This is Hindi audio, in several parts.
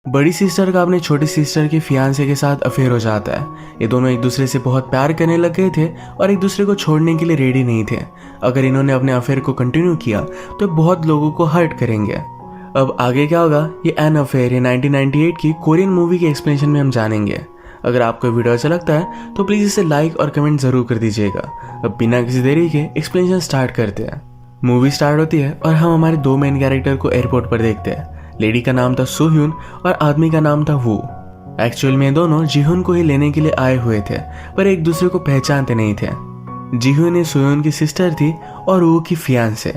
बड़ी सिस्टर का अपने छोटी सिस्टर के फियांसे के साथ अफेयर हो जाता है। ये दोनों एक दूसरे से बहुत प्यार करने लग गए थे और एक दूसरे को छोड़ने के लिए रेडी नहीं थे। अगर इन्होंने अपने अफेयर को कंटिन्यू किया तो बहुत लोगों को हर्ट करेंगे। अब आगे क्या होगा ये एन अफेयर ये 1998 की कोरियन मूवी के एक्सप्लेनेशन में हम जानेंगे। अगर आपको वीडियो अच्छा लगता है तो प्लीज़ इसे लाइक और कमेंट ज़रूर कर दीजिएगा। अब बिना किसी देरी के एक्सप्लेनेशन स्टार्ट करते हैं। मूवी स्टार्ट होती है और हम हमारे दो मेन कैरेक्टर को एयरपोर्ट पर देखते हैं। लेडी का नाम था सुह्यून और आदमी का नाम था वू। एक्चुअल में दोनों जीहुन को ही लेने के लिए आए हुए थे, पर एक दूसरे को पहचानते नहीं थे। जीहुन ये सुह्यून की सिस्टर थी और वू की फियांसे।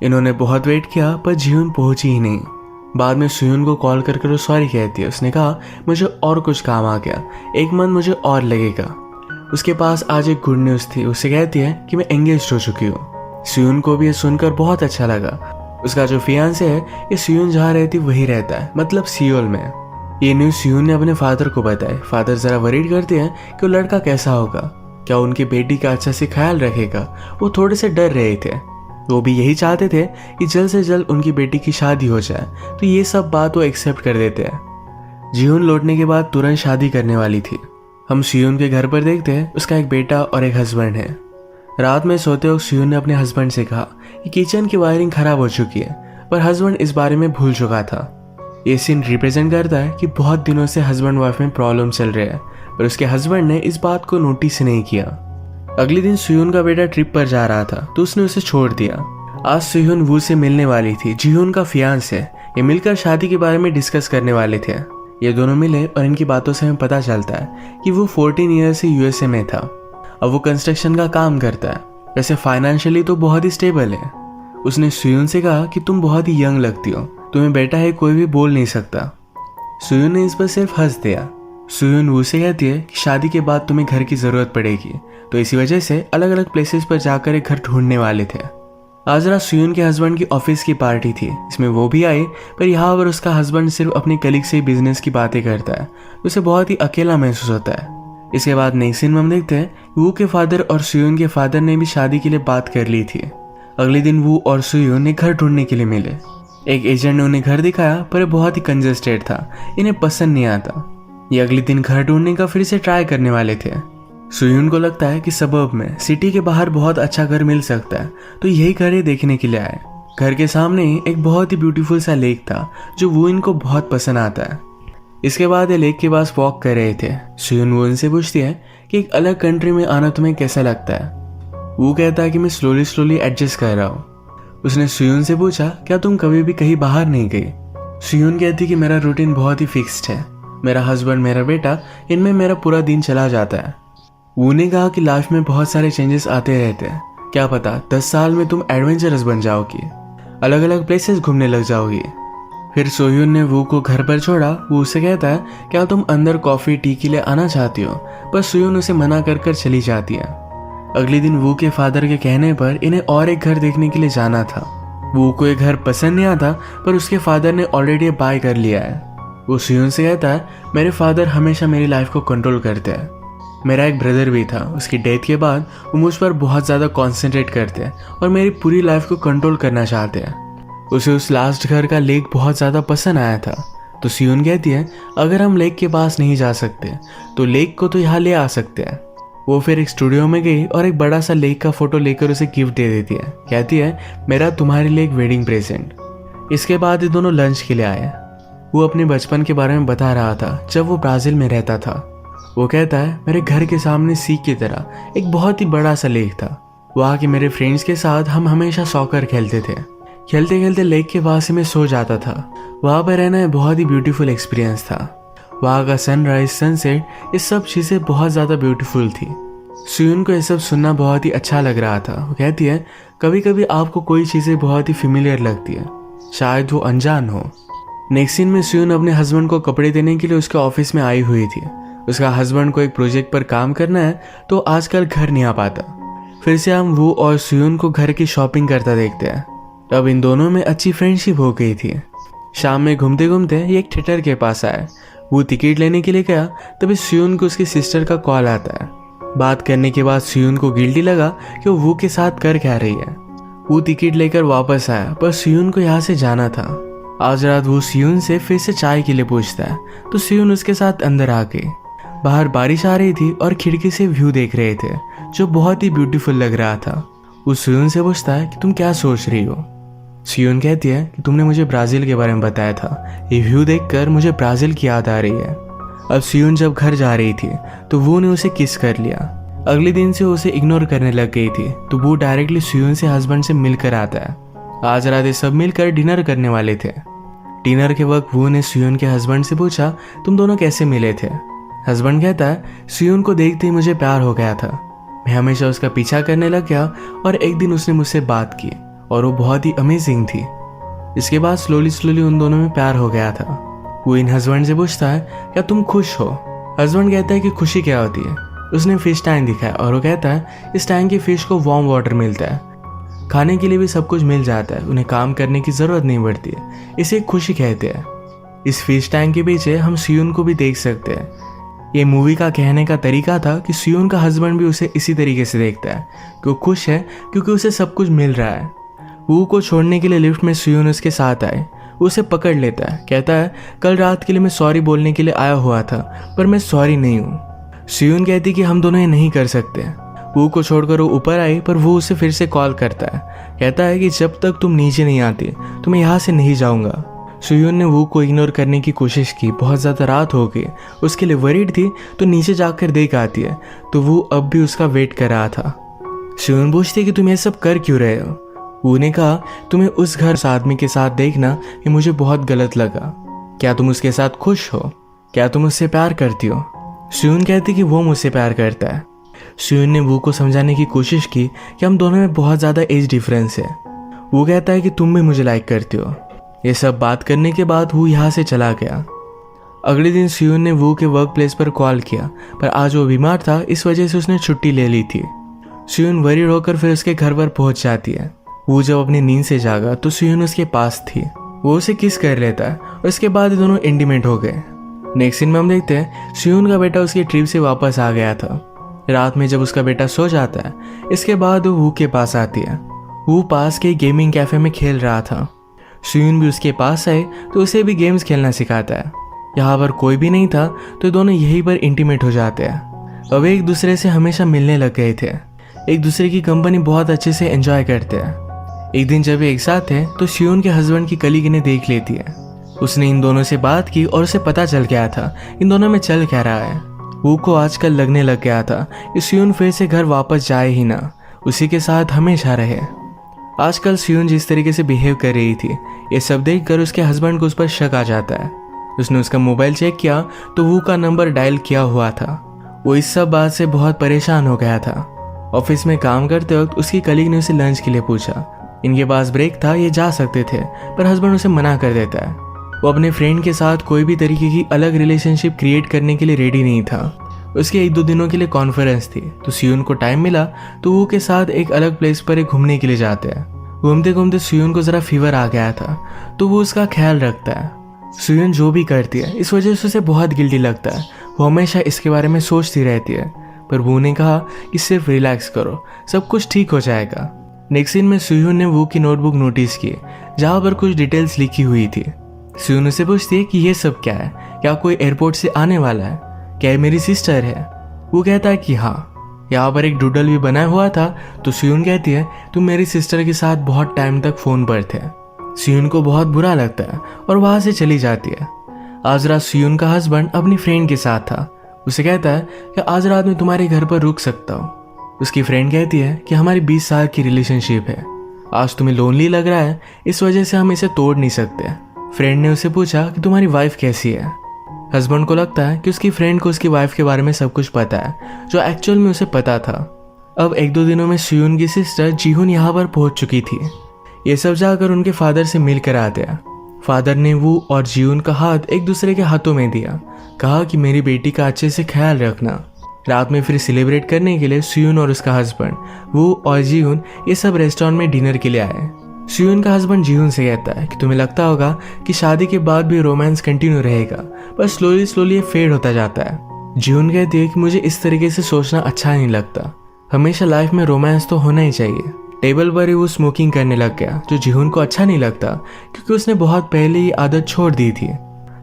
इन्होंने बहुत वेट किया पर जीहुन पहुंची ही नहीं। बाद में सुह्यून को कॉल कर वो सॉरी कहती है। उसने कहा मुझे और कुछ काम आ गया, एक मंथ मुझे और लगेगा। उसके पास आज एक गुड न्यूज़ थी। उससे कहती है कि मैं एंगेज हो चुकी हूँ। सुह्यून को भी ये सुनकर बहुत अच्छा लगा। उसका जो फियांसे है ये सुह्यून जहाँ रहती वही रहता है, मतलब सियोल में। ये न्यूज़ सुह्यून ने अपने फादर को बताई। फादर जरा वरीड करते हैं कि वो लड़का कैसा होगा, क्या उनकी बेटी का अच्छा से ख्याल रखेगा। वो थोड़े से डर रहे थे। वो भी यही चाहते थे कि जल्द से जल्द उनकी बेटी की शादी हो जाए, तो ये सब बात वो एक्सेप्ट कर देते हैं। जीहुन लौटने के बाद तुरंत शादी करने वाली थी। हम सुह्यून के घर पर देखते हैं उसका एक बेटा और एक हस्बैंड है। रात में सोते वक्त सुह्यून ने अपने हस्बैंड से कहा कि किचन की वायरिंग खराब हो चुकी है, पर हस्बैंड इस बारे में भूल चुका था। ये सीन रिप्रेजेंट करता है कि बहुत दिनों से हस्बैंड वाइफ में प्रॉब्लम चल रही है, पर उसके हस्बैंड ने इस बात को नोटिस नहीं किया। अगले दिन सुह्यून का बेटा ट्रिप पर जा रहा था तो उसने उसे छोड़ दिया। आज सुह्यून वू से मिलने वाली थी, जीहुन का फियांसे। ये मिलकर शादी के बारे में डिस्कस करने वाले थे। ये दोनों मिले और इनकी बातों से हमें पता चलता है कि वो 14 ईयर से यूएसए में था। अब वो कंस्ट्रक्शन का काम करता है। वैसे फाइनेंशियली तो बहुत ही स्टेबल है। उसने सुह्यून से कहा कि तुम बहुत ही यंग लगती हो, तुम्हें बेटा है कोई भी बोल नहीं सकता। सुह्यून ने इस पर सिर्फ हंस दिया। सुह्यून वू से कहती है कि शादी के बाद तुम्हें घर की जरूरत पड़ेगी, तो इसी वजह से अलग अलग प्लेसेस पर जाकर एक घर ढूंढने वाले थे। आज रात सुह्यून के हस्बैंड की ऑफिस की पार्टी थी, इसमें वो भी आई, पर यहाँ पर उसका हस्बैंड सिर्फ अपने कलीग से बिजनेस की बातें करता है। उसे बहुत ही अकेला महसूस होता है। इसके बाद नेक्स्ट सीन में हम देखते हैं वू के फादर और सुह्यून के फादर ने भी शादी के लिए बात कर ली थी। अगले दिन वू और सुह्यून ने घर ढूंढने के लिए मिले। एक एजेंट ने उन्हें घर दिखाया, पर बहुत ही कंजस्टेड था, इन्हें पसंद नहीं आता। ये अगले दिन घर ढूंढने का फिर से ट्राई करने वाले थे। सुह्यून को लगता है कि सबर्ब में सिटी के बाहर बहुत अच्छा घर मिल सकता है, तो यही घर ये देखने के लिए आए। घर के सामने एक बहुत ही ब्यूटीफुल सा लेक था जो वू इनको बहुत पसंद आता है। इसके बाद ये लेक के पास वॉक कर रहे थे। सुह्यून वू इनसे पूछती है कि एक अलग कंट्री में आना तुम्हें कैसा लगता है। वो कहता है कि मैं स्लोली एडजस्ट कर रहा हूँ। उसने सुह्यून से पूछा क्या तुम कभी भी कहीं बाहर नहीं गई। सुह्यून कहती कि मेरा रूटीन बहुत ही फिक्स्ड है, मेरा हस्बैंड मेरा बेटा, इनमें मेरा पूरा दिन चला जाता है। वो ने कहा कि लाइफ में बहुत सारे चेंजेस आते रहते हैं, क्या पता 10 साल में तुम एडवेंचरस बन जाओगी, अलग अलग प्लेसेस घूमने लग जाओगी। फिर सुह्यून ने वू को घर पर छोड़ा। वो उससे कहता है क्या तुम अंदर कॉफी टी के लिए आना चाहती हो, पर सुह्यून उसे मना कर चली जाती है। अगले दिन वू के फादर के कहने पर इन्हें और एक घर देखने के लिए जाना था। वू को एक घर पसंद नहीं आता, पर उसके फादर ने ऑलरेडी बाय कर लिया है। वो सुह्यून से कहता है मेरे फादर हमेशा मेरी लाइफ को कंट्रोल करते हैं। मेरा एक ब्रदर भी था, उसकी डेथ के बाद वो मुझ पर बहुत ज़्यादा कॉन्सेंट्रेट करते हैं और मेरी पूरी लाइफ को कंट्रोल करना चाहते हैं। उसे उस लास्ट घर का लेक बहुत ज़्यादा पसंद आया था। तो सुह्यून कहती है अगर हम लेक के पास नहीं जा सकते तो लेक को तो यहाँ ले आ सकते हैं। वो फिर एक स्टूडियो में गई और एक बड़ा सा लेक का फोटो लेकर उसे गिफ्ट दे देती है। कहती है मेरा तुम्हारे लिए एक वेडिंग प्रेजेंट। इसके बाद ये दोनों लंच के लिए आए। वो अपने बचपन के बारे में बता रहा था जब वो ब्राज़ील में रहता था। वो कहता है मेरे घर के सामने सी की तरह एक बहुत ही बड़ा सा लेक था। वहाँ के मेरे फ्रेंड्स के साथ हम हमेशा सॉकर खेलते थे। खेलते खेलते लेक के पास ही मैं सो जाता था। वहाँ पर रहना बहुत ही ब्यूटीफुल एक्सपीरियंस था। वहाँ का सनराइज सनसेट ये सब चीज़ें बहुत ज़्यादा ब्यूटीफुल थी। सुह्यून को ये सब सुनना बहुत ही अच्छा लग रहा था। वो कहती है कभी कभी आपको कोई चीज़ें बहुत ही फेमिलियर लगती है, शायद वो अनजान हो। नेक्स्ट सीन में सुह्यून अपने हस्बैंड को कपड़े देने के लिए उसके ऑफिस में आई हुई थी। उसका हस्बैंड को एक प्रोजेक्ट पर काम करना है तो आजकल घर नहीं आ पाता। फिर से हम वो और सुह्यून को घर की शॉपिंग करता देखते हैं। अब इन दोनों में अच्छी फ्रेंडशिप हो गई थी। शाम में घूमते घूमते ये एक थिएटर के पास आया। वो टिकट लेने के लिए गया, तभी सुह्यून को उसकी सिस्टर का कॉल आता है। बात करने के बाद सुह्यून को गिल्टी लगा कि वो वू के साथ कर क्या रही है। वो टिकट लेकर वापस आया, पर सुह्यून को यहाँ से जाना था। आज रात वो सियून से फिर से चाय के लिए पूछता है, तो सियून उसके साथ अंदर आ गई। बाहर बारिश आ रही थी और खिड़की से व्यू देख रहे थे जो बहुत ही ब्यूटीफुल लग रहा था। वो सियून से पूछता है कि तुम क्या सोच रही हो। सियून कहती है कि तुमने मुझे ब्राज़ील के बारे में बताया था, ये व्यू देखकर मुझे ब्राज़ील की याद आ रही है। अब सियून जब घर जा रही थी तो वो ने उसे किस कर लिया। अगले दिन से उसे इग्नोर करने लग गई थी, तो वो डायरेक्टली सियून से हस्बैंड से मिलकर आता है। आज रात ये सब मिलकर डिनर करने वाले थे। डिनर के वक्त वो ने सियून के हस्बैंड से पूछा, तुम दोनों कैसे मिले थे। हस्बैंड कहता है, सियून को देखते ही मुझे प्यार हो गया था। मैं हमेशा उसका पीछा करने लग गया और एक दिन उसने मुझसे बात की और वो बहुत ही अमेजिंग थी। इसके बाद स्लोली उन दोनों में प्यार हो गया था। वो इन हस्बैंड से पूछता है, क्या तुम खुश हो। हस्बैंड कहता है कि खुशी क्या होती है। उसने फिश टैंक दिखाया और वो कहता है, इस टैंक की फिश को वार्म वाटर मिलता है, खाने के लिए भी सब कुछ मिल जाता है, उन्हें काम करने की जरूरत नहीं पड़ती है, इसे खुशी कहते हैं। इस फिश टैंक के पीछे हम सियून को भी देख सकते हैं। ये मूवी का कहने का तरीका था कि सियून का हस्बैंड भी उसे इसी तरीके से देखता है कि वो खुश है क्योंकि उसे सब कुछ मिल रहा है। वू को छोड़ने के लिए लिफ्ट में सियून उसके साथ आए। वो उसे पकड़ लेता है, कहता है, कल रात के लिए मैं सॉरी बोलने के लिए आया हुआ था पर मैं सॉरी नहीं हूँ। सियून कहती कि हम दोनों ये नहीं कर सकते। वू को छोड़कर वो ऊपर आई पर वो उसे फिर से कॉल करता है, कहता है कि जब तक तुम नीचे नहीं आती तो मैं यहाँ से नहीं जाऊँगा। सियून ने वू को इग्नोर करने की कोशिश की। बहुत ज़्यादा रात हो गई, उसके लिए वरीड थी, तो नीचे जाकर देख आती है तो वो अब भी उसका वेट कर रहा था। सियून पूछती कि तुम ये सब कर क्यों रहे हो। वू ने कहा, तुम्हें उस घर उस आदमी के साथ देखना ये मुझे बहुत गलत लगा। क्या तुम उसके साथ खुश हो, क्या तुम उससे प्यार करती हो। सियून कहती कि वो मुझसे प्यार करता है। सियून ने वू को समझाने की कोशिश की कि हम दोनों में बहुत ज़्यादा एज डिफरेंस है। वो कहता है कि तुम भी मुझे लाइक करती हो। ये सब बात करने के बाद वो यहाँ से चला गया। अगले दिन सियून ने वू के वर्क प्लेस पर कॉल किया पर आज वो बीमार था, इस वजह से उसने छुट्टी ले ली थी। सियून वरीड होकर फिर उसके घर पर पहुंच जाती है। वो जब अपनी नींद से जागा तो सियून उसके पास थी। वो उसे किस कर लेता है और इसके बाद दोनों इंटीमेट हो गए। नेक्स्ट सीन में हम देखते हैं सियून का बेटा उसकी ट्रिप से वापस आ गया था। रात में जब उसका बेटा सो जाता है, इसके बाद वो के पास आती है। वो पास के गेमिंग कैफे में खेल रहा था। सियून भी उसके पास आए तो उसे भी गेम्स खेलना सिखाता है। यहाँ पर कोई भी नहीं था तो दोनों यहीं पर इंटीमेट हो जाते हैं। अब एक दूसरे से हमेशा मिलने लग गए थे, एक दूसरे की कंपनी बहुत अच्छे से एंजॉय करते हैं। एक दिन जब वे एक साथ थे तो सियून के हस्बैंड की कलीग इन्हें देख लेती है। उसने इन दोनों से बात की और उसे पता चल गया था इन दोनों में चल क्या रहा है। वू को आजकल लगने लग गया था कि सियून फिर से घर वापस जाए ही ना, उसी के साथ हमेशा रहे। आजकल सियून जिस तरीके से बिहेव कर रही थी, ये सब देखकर उसके हस्बैंड को उस पर शक आ जाता है। उसने उसका मोबाइल चेक किया तो वू का नंबर डायल किया हुआ था। वो इस सब बात से बहुत परेशान हो गया था। ऑफिस में काम करते वक्त उसकी कलीग ने उसे लंच के लिए पूछा। इनके पास ब्रेक था, ये जा सकते थे, पर हस्बैंड उसे मना कर देता है। वो अपने फ्रेंड के साथ कोई भी तरीके की अलग रिलेशनशिप क्रिएट करने के लिए रेडी नहीं था। उसके 1-2 दिनों के लिए कॉन्फ्रेंस थी तो सियून को टाइम मिला तो वो के साथ एक अलग प्लेस पर घूमने के लिए जाते हैं। घूमते घूमते सियून को जरा फीवर आ गया था तो वो उसका ख्याल रखता है। सियून जो भी करती है इस वजह से उसे बहुत गिल्टी लगता है। वो हमेशा इसके बारे में सोचती रहती है, पर वो ने कहा कि सिर्फ रिलैक्स करो, सब कुछ ठीक हो जाएगा। नेक्स्ट सीन में सियून ने वो की नोटबुक नोटिस की जहाँ पर कुछ डिटेल्स लिखी हुई थी। सियून उसे पूछती है कि ये सब क्या है, क्या कोई एयरपोर्ट से आने वाला है, क्या ये मेरी सिस्टर है। वो कहता है कि हाँ। यहाँ पर एक डूडल भी बना हुआ था तो सियून कहती है तुम मेरी सिस्टर के साथ बहुत टाइम तक फोन पर थे। सियून को बहुत बुरा लगता है और वहां से चली जाती है। आज रात सियून का हस्बैंड अपनी फ्रेंड के साथ था। उसे कहता है कि आज रात में तुम्हारे घर पर रुक सकता हूँ। उसकी फ्रेंड कहती है कि हमारी 20 साल की रिलेशनशिप है, आज तुम्हें लोनली लग रहा है, इस वजह से हम इसे तोड़ नहीं सकते। फ्रेंड ने उसे पूछा कि तुम्हारी वाइफ कैसी है। हस्बैंड को लगता है कि उसकी फ्रेंड को उसकी वाइफ के बारे में सब कुछ पता है, जो एक्चुअल में उसे पता था। अब 1-2 दिनों में सियून की सिस्टर जीहुन यहाँ पर पहुंच चुकी थी। ये सब जाकर उनके फादर से मिलकर आते हैं। फादर ने वू और जीहुन का हाथ एक दूसरे के हाथों में दिया, कहा कि मेरी बेटी का अच्छे से ख्याल रखना। रात में फिर सेलिब्रेट करने के लिए सियून और उसका हस्बैंड वू और जीहुन ये सब रेस्टोरेंट में डिनर के लिए आए। सियून का हस्बैंड जीहुन से कहता है कि तुम्हें लगता होगा कि शादी के बाद भी रोमांस कंटिन्यू रहेगा, पर स्लोली ये फेड होता जाता है। जीहुन कहती है कि मुझे इस तरीके से सोचना अच्छा नहीं लगता, हमेशा लाइफ में रोमांस तो होना ही चाहिए। टेबल पर ही वो स्मोकिंग करने लग गया, जो जिहुन को अच्छा नहीं लगता क्योंकि उसने बहुत पहले ही आदत छोड़ दी थी।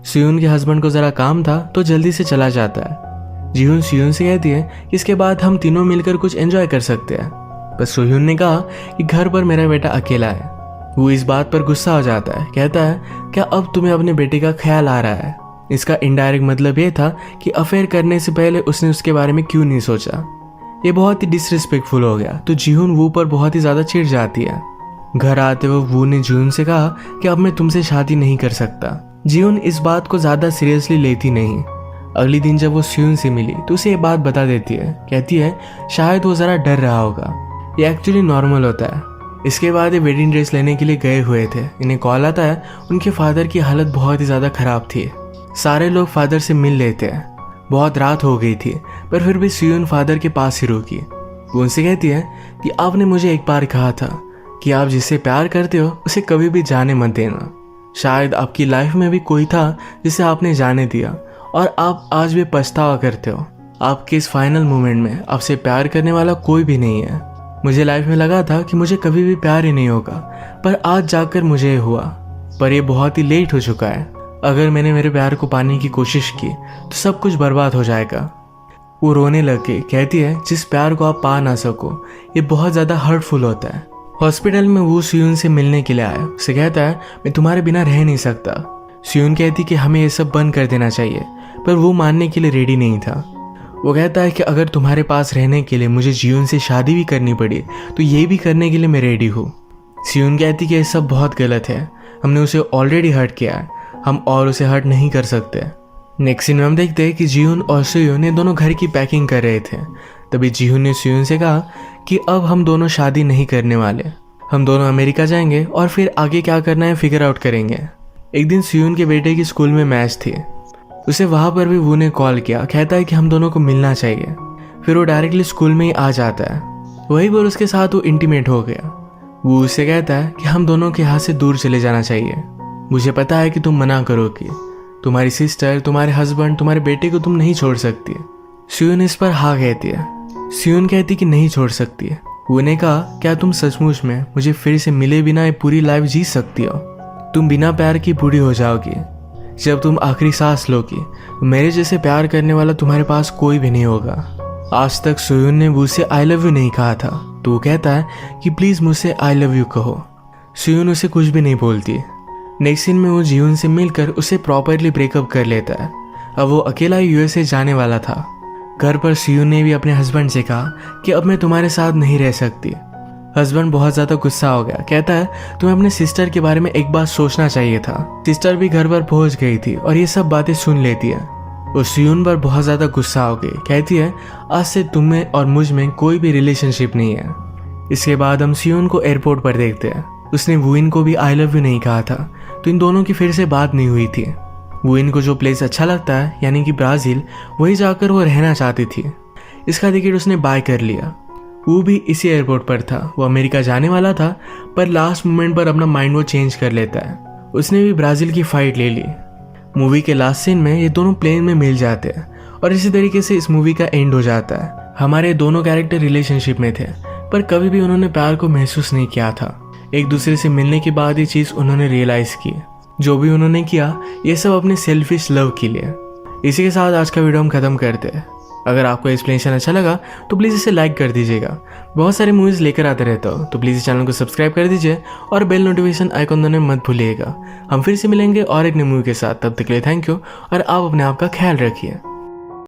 सियून के हस्बैंड को जरा काम था तो जल्दी से चला जाता है। जिहुन सियून से कहती है कि इसके बाद हम तीनों मिलकर कुछ एंजॉय कर सकते हैं, पर सियून ने कहा कि घर पर मेरा बेटा अकेला है। वो इस बात पर गुस्सा हो जाता है, कहता है क्या अब तुम्हें अपने बेटे का ख्याल आ रहा है। इसका इनडायरेक्ट मतलब ये था कि अफेयर करने से पहले उसने उसके बारे में क्यों नहीं सोचा। ये बहुत ही डिसरिस्पेक्टफुल हो गया, तो जिहुन वू पर बहुत ही ज्यादा चिढ़ जाती है। घर आते हुए वू ने जिहुन से कहा कि अब मैं तुमसे शादी नहीं कर सकता। जिहुन इस बात को ज्यादा सीरियसली लेती नहीं। अगले दिन जब वो सियून से मिली तो उसे ये बात बता देती है, कहती है शायद वो जरा डर रहा होगा, ये एक्चुअली नॉर्मल होता है। इसके बाद ये वेडिंग ड्रेस लेने के लिए गए हुए थे। इन्हें कॉल आता है उनके फादर की हालत बहुत ही ज्यादा खराब थी। सारे लोग फादर से मिल लेते हैं। बहुत रात हो गई थी, पर फिर भी सियून फादर के पास ही रुकी। वो उनसे कहती है कि आपने मुझे एक बार कहा था कि आप जिससे प्यार करते हो उसे कभी भी जाने मत देना। शायद आपकी लाइफ में भी कोई था जिसे आपने जाने दिया और आप आज भी पछतावा करते हो। आपके इस फाइनल मोमेंट में आपसे प्यार करने वाला कोई भी नहीं है। मुझे लाइफ में लगा था कि मुझे कभी भी प्यार ही नहीं होगा, पर आज जाकर मुझे हुआ, पर ये बहुत ही लेट हो चुका है। अगर मैंने मेरे प्यार को पाने की कोशिश की तो सब कुछ बर्बाद हो जाएगा। वो रोने लगे, कहती है जिस प्यार को आप पा ना सको ये बहुत ज़्यादा हर्टफुल होता है। हॉस्पिटल में वो सियून से मिलने के लिए आया। उसे कहता है मैं तुम्हारे बिना रह नहीं सकता। सियून कहती कि हमें ये सब बंद कर देना चाहिए, पर वो मानने के लिए रेडी नहीं था। वो कहता है कि अगर तुम्हारे पास रहने के लिए मुझे जियून से शादी भी करनी पड़ी तो ये भी करने के लिए मैं रेडी हूँ। सियून कहती कि ये सब बहुत गलत है, हमने उसे ऑलरेडी हर्ट किया है, हम और उसे हर्ट नहीं कर सकते। नेक्स्ट सीन में हम देखते हैं कि जियून और सियून ने दोनों घर की पैकिंग कर रहे थे। तभी जियून ने सियून से कहा कि अब हम दोनों शादी नहीं करने वाले, हम दोनों अमेरिका जाएंगे और फिर आगे क्या करना है फिगर आउट करेंगे। एक दिन सियून के बेटे की स्कूल में मैच थी। उसे वहां पर भी वो ने कॉल किया, कहता है कि हम दोनों को मिलना चाहिए। फिर वो डायरेक्टली स्कूल में ही आ जाता है। वही पर उसके साथ वो इंटीमेट हो गया। वो उसे कहता है कि हम दोनों के यहाँ से दूर चले जाना चाहिए। मुझे पता है कि तुम मना करोगी, तुम्हारी सिस्टर, तुम्हारे हस्बैंड, तुम्हारे बेटे को तुम नहीं छोड़ सकती। सियून इस पर हाँ कहती है। सियून कहती कि नहीं छोड़ सकती है। वो ने कहा क्या तुम सचमुच में मुझे फिर से मिले बिना ये पूरी लाइफ जी सकती हो? तुम बिना प्यार की बूढ़ी हो जाओगी। जब तुम आखिरी सांस लोगी मेरे जैसे प्यार करने वाला तुम्हारे पास कोई भी नहीं होगा। आज तक सियून ने मुझसे आई लव यू नहीं कहा था, तो वो कहता है कि प्लीज मुझसे आई लव यू कहो। सियून उसे कुछ भी नहीं बोलती। नेक्स्ट सीन में वो जियून से मिलकर उसे प्रॉपरली ब्रेकअप कर लेता है। अब वो अकेला यूएसए जाने वाला था। घर पर सियून ने भी अपने हस्बैंड से कहा कि अब मैं तुम्हारे साथ नहीं रह सकती। हस्बैंड बहुत ज्यादा गुस्सा हो गया, कहता है तुम्हें अपने सिस्टर के बारे में एक बार सोचना चाहिए था। सिस्टर भी घर पर पहुंच गई थी और ये सब बातें सुन लेती है। वो सियून पर बहुत ज्यादा गुस्सा हो गई, कहती है आज से तुम्हें और मुझ में कोई भी रिलेशनशिप नहीं है। इसके बाद हम सियून को एयरपोर्ट पर देखते हैं। उसने वुइन को भी आई लव यू नहीं कहा था, तो इन दोनों की फिर से बात नहीं हुई थी। वुइन को जो प्लेस अच्छा लगता है यानी कि ब्राजील, वही जाकर वो रहना चाहती थी। इसका टिकट उसने बाय कर लिया। वो भी इसी एयरपोर्ट पर था। वो अमेरिका जाने वाला था, पर लास्ट मोमेंट पर अपना माइंड वो चेंज कर लेता है। उसने भी ब्राजील की फाइट ले ली। मूवी के लास्ट सीन में ये दोनों प्लेन में मिल जाते हैं और इसी तरीके से इस मूवी का एंड हो जाता है। हमारे दोनों कैरेक्टर रिलेशनशिप में थे, पर कभी भी उन्होंने प्यार को महसूस नहीं किया था। एक दूसरे से मिलने के बाद ये चीज उन्होंने रियलाइज की। जो भी उन्होंने किया ये सब अपने सेल्फिश लव के लिए। इसी के साथ आज का वीडियो हम खत्म करते हैं। अगर आपको एक्सप्लेनेशन अच्छा लगा तो प्लीज़ इसे लाइक कर दीजिएगा। बहुत सारे मूवीज़ लेकर आते रहता हो, तो प्लीज़ इस चैनल को सब्सक्राइब कर दीजिए और बेल नोटिफिकेशन आइकॉन दबाना मत भूलिएगा। हम फिर से मिलेंगे और एक नई मूवी के साथ। तब तक के लिए थैंक यू और आप अपने आप का ख्याल रखिए।